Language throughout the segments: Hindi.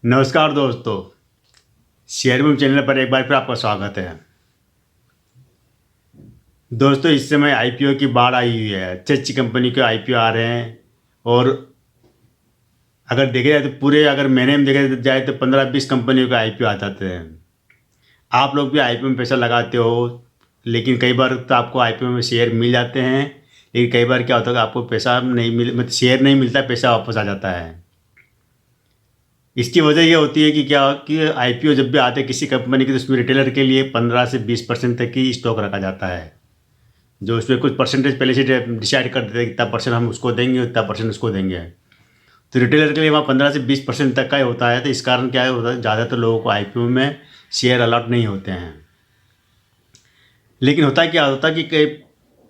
नमस्कार दोस्तों, शेयर बूम चैनल पर एक बार फिर आपका स्वागत है। दोस्तों, इस समय आईपीओ की बाढ़ आई हुई है। अच्छी अच्छी कंपनी के आईपीओ आ रहे हैं और अगर देखे जाए तो पूरे अगर महीने में देखा जाए तो 15-20 कंपनियों के आईपीओ आ जाते हैं। आप लोग भी आईपीओ में पैसा लगाते हो, लेकिन कई बार तो आपको आईपीओ में शेयर मिल जाते हैं, लेकिन कई बार क्या होता है कि आपको पैसा नहीं मिल मतलब शेयर नहीं मिलता, पैसा वापस आ जाता है। इसकी वजह ये होती है कि आईपीओ जब भी आते हैं किसी कंपनी के, तो उसमें रिटेलर के लिए 15 से 20% तक की स्टॉक रखा जाता है, जो उसमें कुछ परसेंटेज पहले से डिसाइड कर देते हैं, इतना परसेंट हम उसको देंगे, इतना परसेंट उसको देंगे। तो रिटेलर के लिए वहाँ 15 से 20% तक का ही होता है। तो इस कारण क्या होता है, ज़्यादातर लोगों को आईपीओ में शेयर अलॉट नहीं होते हैं। लेकिन होता क्या होता है कि कई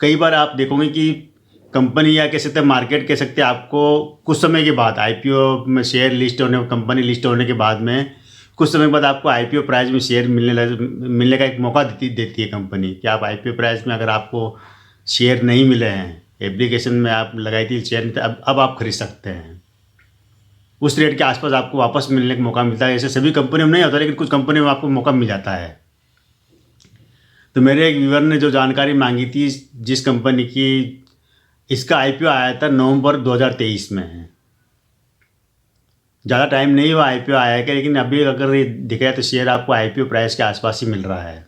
कई बार आप देखोगे कि कंपनी या कह सकते हैं मार्केट कह सकते हैं, आपको कुछ समय के बाद आईपीओ में शेयर लिस्ट होने, कंपनी लिस्ट होने के बाद में कुछ समय बाद आपको आईपीओ प्राइस में शेयर मिलने का एक मौका देती है कंपनी, कि आप आईपीओ प्राइस में अगर आपको शेयर नहीं मिले हैं, एप्लीकेशन में आप लगाई थी शेयर में, तो अब आप खरीद सकते हैं। उस रेट के आसपास आपको वापस मिलने का मौका मिलता है। ऐसे सभी कंपनियों में नहीं होता, लेकिन कुछ कंपनियों में आपको मौका मिल जाता है। तो मेरे एक व्यूअर ने जो जानकारी मांगी थी, जिस कंपनी की इसका आईपीओ आया था नवंबर 2023 में, ज़्यादा टाइम नहीं हुआ आईपीओ आया है, लेकिन अभी अगर ये दिखा जाए तो शेयर आपको आईपीओ प्राइस के आसपास ही मिल रहा है।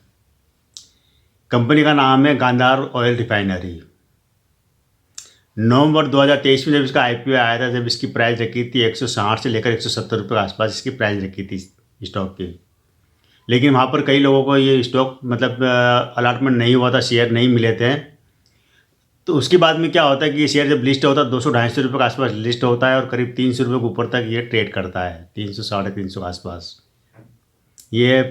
कंपनी का नाम है गांधार ऑयल रिफाइनरी। नवंबर 2023 में जब इसका आईपीओ आया था, जब इसकी प्राइस रखी थी 160 से लेकर 170 रुपये के आसपास इसकी प्राइस रखी थी स्टॉक की। लेकिन वहाँ पर कई लोगों को ये स्टॉक मतलब अलॉटमेंट नहीं हुआ था, शेयर नहीं मिले थे। तो उसके बाद में क्या होता है कि ये शेयर जब लिस्ट होता है 200-250 रुपये के आसपास लिस्ट होता है, और करीब 300 रुपये के ऊपर तक ये ट्रेड करता है, 300 350 के आसपास। ये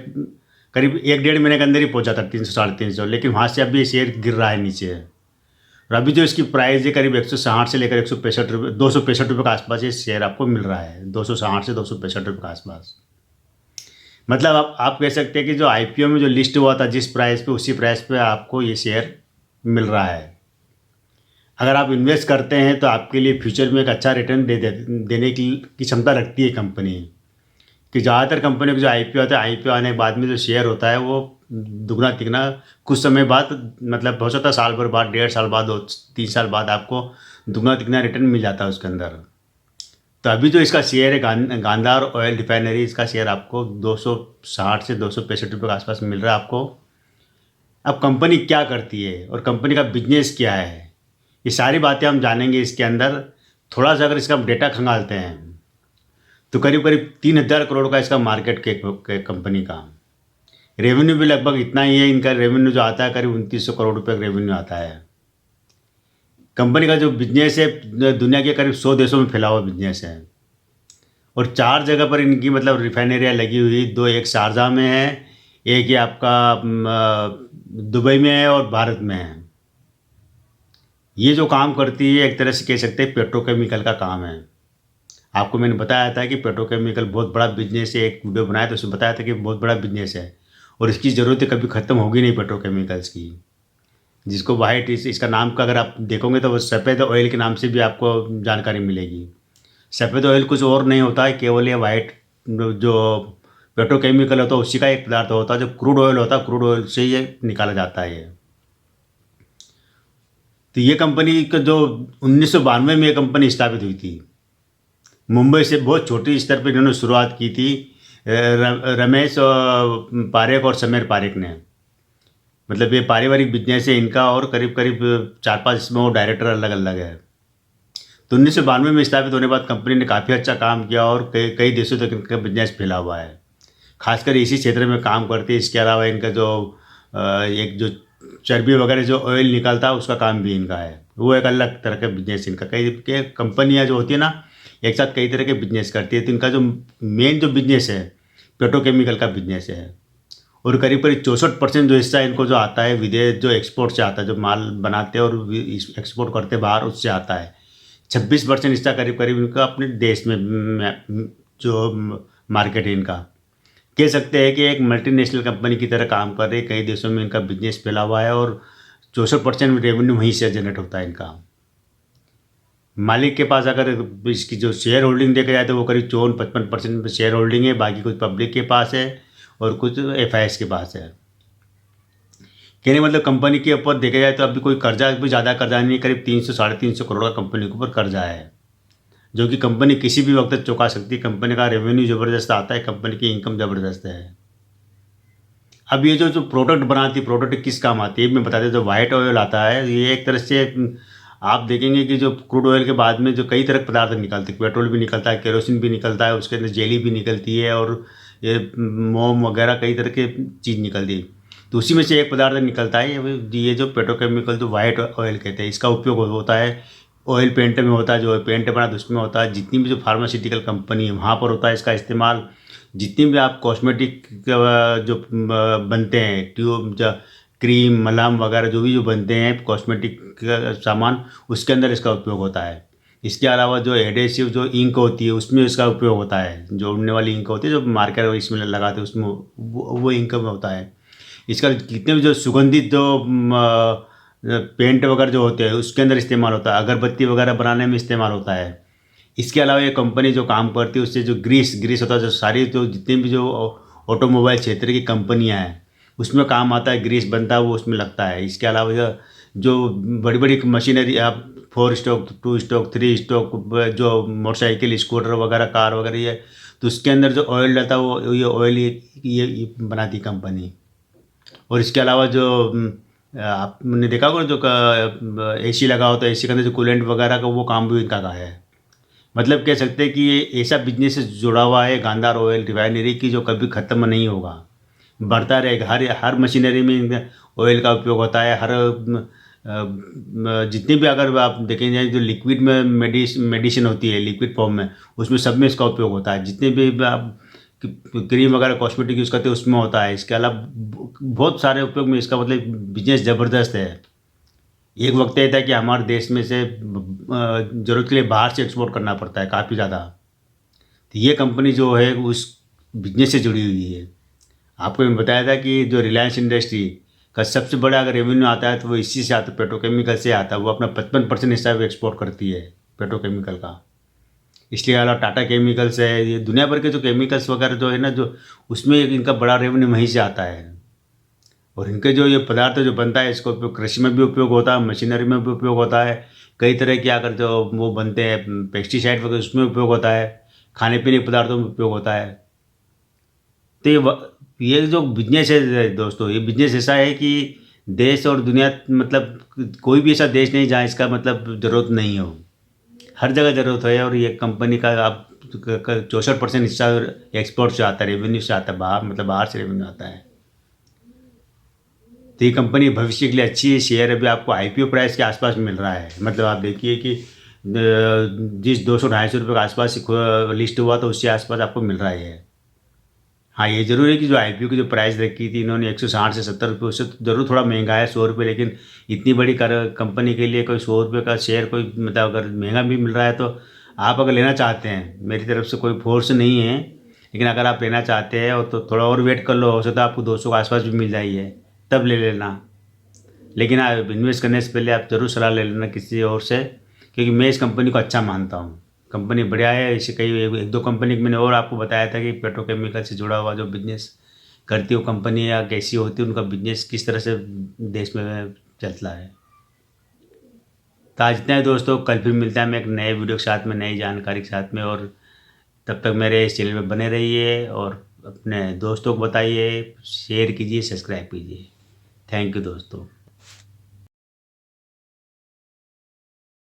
करीब 1-1.5 महीने के अंदर ही पहुंचा था 300-350, लेकिन वहाँ से अभी ये शेयर गिर रहा है नीचे। और अभी जो इसकी प्राइस है करीब 160 से लेकर 165 रुपये, 265 रुपये के आसपास ये शेयर आपको मिल रहा है, 260 से 265 रुपये के आसपास। मतलब आप कह सकते हैं कि जो आईपीओ में जो लिस्ट हुआ था जिस प्राइस पे, उसी प्राइस पे आपको ये शेयर मिल रहा है। अगर आप इन्वेस्ट करते हैं तो आपके लिए फ्यूचर में एक अच्छा रिटर्न देने की क्षमता रखती है कंपनी। कि ज़्यादातर कंपनियों के जो आईपीओ आता है, आईपीओ आने के बाद में जो शेयर होता है वो दुगना तिगना कुछ समय बाद, मतलब हो सकता है साल भर बाद, 1.5 साल बाद, 2-3 साल बाद आपको दुगना तिगना रिटर्न मिल जाता है उसके अंदर। तो अभी जो इसका शेयर है गांधार ऑयल रिफाइनरी, इसका शेयर आपको 260 से 265 रुपये के आसपास मिल रहा है आपको। अब कंपनी क्या करती है और कंपनी का बिजनेस क्या है, ये सारी बातें हम जानेंगे इसके अंदर। थोड़ा सा अगर इसका डेटा खंगालते हैं तो करीब करीब 3,000 करोड़ का इसका मार्केट के कंपनी का रेवेन्यू भी लगभग इतना ही है। इनका रेवेन्यू जो आता है करीब 2,900 करोड़ रुपये का रेवेन्यू आता है। कंपनी का जो बिजनेस है दुनिया के करीब 100 देशों में फैला हुआ बिजनेस है, और 4 जगह पर इनकी मतलब रिफाइनरियाँ लगी हुई, 2 एक शारजाह में है, एक ही आपका दुबई में है और भारत में है। ये जो काम करती है एक तरह से कह सकते हैं पेट्रोकेमिकल का काम है। आपको मैंने बताया था कि पेट्रोकेमिकल बहुत बड़ा बिजनेस है, एक वीडियो बनाया था उसमें बताया था कि बहुत बड़ा बिजनेस है और इसकी ज़रूरतें कभी ख़त्म होगी नहीं पेट्रोकेमिकल्स की। जिसको वाइट इसका नाम का अगर आप देखोगे तो वो सफ़ेद ऑयल के नाम से भी आपको जानकारी मिलेगी। सफ़ेद ऑयल कुछ और नहीं होता है, केवल ये वाइट जो पेट्रोकेमिकल होता है उसी का एक पदार्थ होता है। जो क्रूड ऑयल होता है, क्रूड ऑयल से ये निकाला जाता है। ये तो ये कंपनी का जो 1992 में ये कंपनी स्थापित हुई थी, मुंबई से बहुत छोटी स्तर पर इन्होंने शुरुआत की थी। रमेश पारेख और समीर पारेख ने, मतलब ये पारिवारिक बिजनेस है इनका, और करीब करीब 4-5 इसमें वो डायरेक्टर अलग अलग है। तो 1992 में स्थापित होने के बाद कंपनी ने काफ़ी अच्छा काम किया और कई कई देशों तक इनका बिजनेस फैला हुआ है। खासकर इसी क्षेत्र में काम करती है। इसके अलावा इनका जो एक जो चर्बी वगैरह जो ऑयल निकलता है उसका काम भी इनका है, वो एक अलग तरह का बिजनेस इनका। कई के कंपनियाँ जो होती है ना, एक साथ कई तरह के बिजनेस करती है। तो इनका जो मेन जो बिजनेस है पेट्रोकेमिकल का बिजनेस है, और करीब करीब 64% जो हिस्सा इनको जो आता है विदेश, जो एक्सपोर्ट से आता है, जो माल बनाते हैं और एक्सपोर्ट करते हैं बाहर, उससे आता है। 26% हिस्सा करीब करीब इनका अपने देश में जो मार्केट है इनका। कह सकते हैं कि एक मल्टीनेशनल कंपनी की तरह काम कर रही है। कई देशों में इनका बिजनेस फैला हुआ है और 64% रेवेन्यू वहीं से जनरेट होता है इनका। मालिक के पास अगर इसकी जो शेयर होल्डिंग देखा जाए तो वो करीब 54-55% शेयर होल्डिंग है, बाकी कुछ पब्लिक के पास है और कुछ एफआईएस के पास है। कहने मतलब कंपनी के ऊपर देखा जाए तो अभी कोई कर्जा भी ज़्यादा कर्जा नहीं है, करीब 300-350 करोड़ का कंपनी के ऊपर कर्जा है, जो कि कंपनी किसी भी वक्त चुका सकती है। कंपनी का रेवेन्यू ज़बरदस्त आता है, कंपनी की इनकम ज़बरदस्त है। अब ये जो प्रोडक्ट बनाती है, प्रोडक्ट किस काम आती है मैं बता दें। जो वाइट ऑयल आता है, ये एक तरह से आप देखेंगे कि जो क्रूड ऑयल के बाद में जो कई तरह के पदार्थ निकलते हैं, पेट्रोल भी निकलता है, केरोसिन भी निकलता है, उसके अंदर जेली भी निकलती है और ये मोम वगैरह कई तरह के चीज़ निकलती है। तो उसी में से एक पदार्थ निकलता है, ये जो पेट्रोकेमिकल जो वाइट ऑयल कहते हैं, इसका उपयोग होता है ऑयल पेंट में होता है। जो पेंट बना तो उसमें होता है। जितनी भी जो फार्मास्यूटिकल कंपनी है वहाँ पर होता है इसका इस्तेमाल। जितनी भी आप कॉस्मेटिक जो बनते हैं, ट्यूब क्रीम मलहम वगैरह जो बनते हैं कॉस्मेटिक सामान, उसके अंदर इसका उपयोग होता है। इसके अलावा जो एडेसिव जो इंक होती है उसमें इसका उपयोग होता है। जो उड़ने वाली इंक होती है, जो मार्कर इसमें लगाते हैं, उसमें वो इंक में होता है। इसका कितने भी जो सुगंधित जो पेंट वगैरह जो होते हैं उसके अंदर इस्तेमाल होता है। अगरबत्ती वगैरह बनाने में इस्तेमाल होता है। इसके अलावा ये कंपनी जो काम करती है उससे जो ग्रीस होता है, जो सारी जो जितनी भी जो ऑटोमोबाइल क्षेत्र की कंपनियां हैं उसमें काम आता है, ग्रीस बनता है वो उसमें लगता है। इसके अलावा जो बड़ी बड़ी मशीनरी आप 4 स्टॉक 2 स्टॉक 3 स्टॉक जो मोटरसाइकिल स्कूटर वगैरह कार वगैरह ये, तो उसके अंदर जो ऑयल रहता है वो ये ऑयल ये बनाती कंपनी। और इसके अलावा जो आपने देखा होगा जो एसी लगा होता है, एसी के अंदर जो कूलेंट वगैरह का वो काम भी इनका का है। मतलब कह सकते हैं कि ये ऐसा बिजनेस से जुड़ा हुआ है गांधार ऑयल रिफाइनरी की, जो कभी ख़त्म नहीं होगा, बढ़ता रहेगा। हर मशीनरी में ऑयल का उपयोग होता है। हर जितनी भी अगर आप देखेंगे जो लिक्विड में मेडिसिन होती है लिक्विड फॉर्म में, उसमें सब में इसका उपयोग होता है। जितने भी आप क्रीम वगैरह कॉस्मेटिक यूज़ करते हैं उसमें होता है। इसके अलावा बहुत सारे उपयोग में इसका मतलब बिजनेस ज़बरदस्त है। एक वक्त ये था कि हमारे देश में से ज़रूरत के लिए बाहर से एक्सपोर्ट करना पड़ता है काफ़ी ज़्यादा। तो ये कंपनी जो है उस बिजनेस से जुड़ी हुई है। आपको मैंने बताया था कि जो रिलायंस इंडस्ट्री का सबसे बड़ा अगर रेवेन्यू आता है तो वो इसी से आता है, पेट्रोकेमिकल से आता है। वो अपना 55% हिस्सा भी एक्सपोर्ट करती है पेट्रोकेमिकल का। इसलिए अलावा टाटा केमिकल्स है, ये दुनिया भर के जो केमिकल्स वगैरह जो है ना, जो उसमें इनका बड़ा रेवेन्यू वहीं से आता है। और इनके जो ये पदार्थ जो बनता है इसका उपयोग कृषि में भी उपयोग होता है, मशीनरी में भी उपयोग होता है। कई तरह के अगर जो वो बनते हैं पेस्टिसाइड वगैरह उसमें उपयोग होता है, खाने पीने के पदार्थों में उपयोग होता है। तो ये जो बिजनेस है दोस्तों, ये बिजनेस ऐसा है कि देश और दुनिया मतलब कोई भी ऐसा देश नहीं जहाँ इसका मतलब ज़रूरत नहीं हो। हर जगह ज़रूरत है। और ये कंपनी का आप 64% हिस्सा एक्सपोर्ट से आता है, रेवेन्यू से आता है, बाहर से रेवेन्यू आता है। तो ये कंपनी भविष्य के लिए अच्छी है। शेयर अभी आपको आईपीओ प्राइस के आसपास मिल रहा है। मतलब आप देखिए कि जिस 200-250 रुपये के आसपास लिस्ट हुआ तो उसके आसपास आपको मिल रहा है। हाँ, ये ज़रूर है कि जो आईपीओ की जो प्राइस रखी थी इन्होंने 160 से 70 रुपये, उससे तो ज़रूर थोड़ा महंगा है 100 रुपये। लेकिन इतनी बड़ी कंपनी के लिए कोई 100 रुपये का शेयर कोई मतलब अगर महंगा भी मिल रहा है तो आप अगर लेना चाहते हैं, मेरी तरफ से कोई फोर्स नहीं है, लेकिन अगर आप लेना चाहते हैं और तो थोड़ा और वेट कर लो, हो सकता है आपको 200 के आसपास भी मिल जाइए, तब ले लेना। लेकिन आप इन्वेस्ट करने से पहले आप ज़रूर सलाह ले लेना किसी और से, क्योंकि मैं इस कंपनी को अच्छा मानता हूँ। कंपनी बढ़िया है। इसे कई 1-2 कंपनी मैंने और आपको बताया था कि पेट्रोकेमिकल से जुड़ा हुआ जो बिजनेस करती हो कंपनी या कैसी होती है, उनका बिजनेस किस तरह से देश में चलता है। तो आज इतना है दोस्तों, कल फिर मिलता है मैं एक नए वीडियो के साथ में, नई जानकारी के साथ में। और तब तक मेरे इस चैनल में बने रहिए और अपने दोस्तों को बताइए, शेयर कीजिए, सब्सक्राइब कीजिए। थैंक यू दोस्तों।